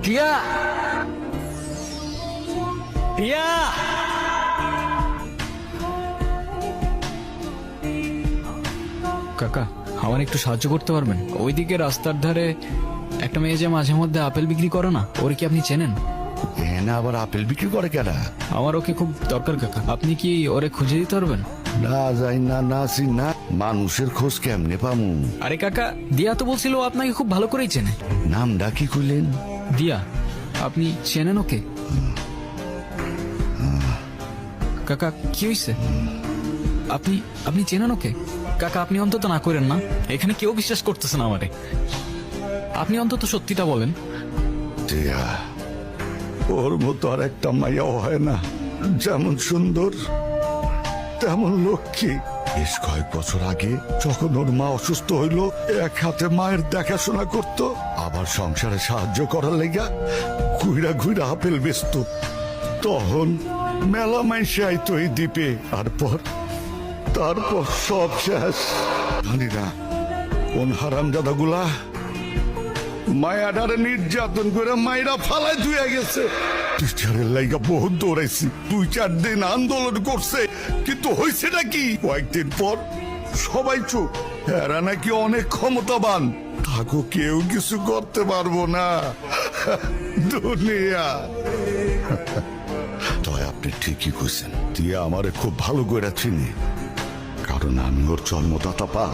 টিয়া, টিয়া, কাকা আমার একটু সাহায্য করতে পারবেন? ওইদিকে রাস্তার ধারে একটা মেয়ে যে মাঝে মধ্যে আপেল বিক্রি করে না, ওর কি আপনি চেনেন? না, আবার আপেল বিক্রি করে কেনা? আমার ওকে খুব দরকার কাকা, আপনি কি ওরে খুঁজে দিতে পারবেন? না যাই না, না চিন না, মানুষের খোঁজ কেমনে পামু? আরে কাকা, দিয়া তো বলছিল ও আপনাকে খুব ভালো করেই চেনে। নামটা কি কইলেন? দিয়া, আপনি চেনেন ওকে? কাকা কি হয়েছে? আপনি আপনি চেনেন ওকে? কাকা আপনি অন্তত না করেন না, এখানে কেউ বিশ্বাস করতেছে না আমারে, আপনি অন্তত সত্যিটা বলেন। টিয়া, ওর মতো আর একটা মাইয়াও হয় না, যেমন সুন্দর তেমন লক্ষ্মী। বেশ কয়েক বছর আগে যখন ওর মা অসুস্থ হইল, এক হাতে মায়ের দেখাশোনা করত, আবার সংসারে সাহায্য করার লেগা ঘুইরা ঘুইরা আপেল বেচত। তখন মেলা মাইসে আইতো এই দ্বীপে, তারপর সব শেষ। জানি না কোন হারামজাদাগুলা মায়াডারে নির্যাতন করে মায়েরা ফালায় ধুয়ে গেছে। টিচারের লাইগা বহুত দৌড়াইছি, 2-4 দিন আন্দোলন করছে, কিন্তু হয়েছে নাকি? কয়েকদিন পর সবাই চুপ। এরা নাকি অনেক ক্ষমতাবান, তাকে কেউ কিছু করতে পারবো না। দুনিয়া। তয় আপনি ঠিকই কইছেন, দিয়ে আমারে খুব ভালো করে চিনি, কারণ আমি ওর জন্মদাতা পা।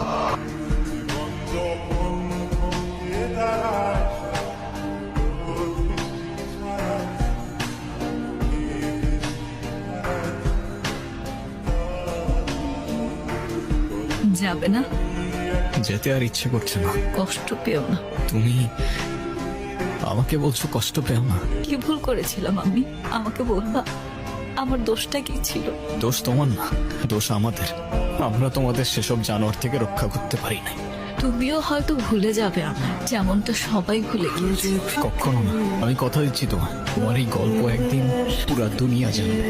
যাবে না? যেতে আর ইচ্ছে করছে না। কষ্ট পেও না। তুমি আমাকে বলছো কষ্ট পেও না? কি ভুল করেছিলাম আমি? আমাকে বলবা আমার দোষটা কি ছিল? দোষ তোমার না, দোষ আমাদের। আমরা তোমাদের সেসব জানোয়ার থেকে রক্ষা করতে পারি নাই। তুমিও হয়তো ভুলে যাবে আমার, যেমনটা সবাই ভুলে গিয়েছে। কখনো না, আমি কথা দিচ্ছি তোমার, তোমার এই গল্প একদিন পুরা দুনিয়া জানবে।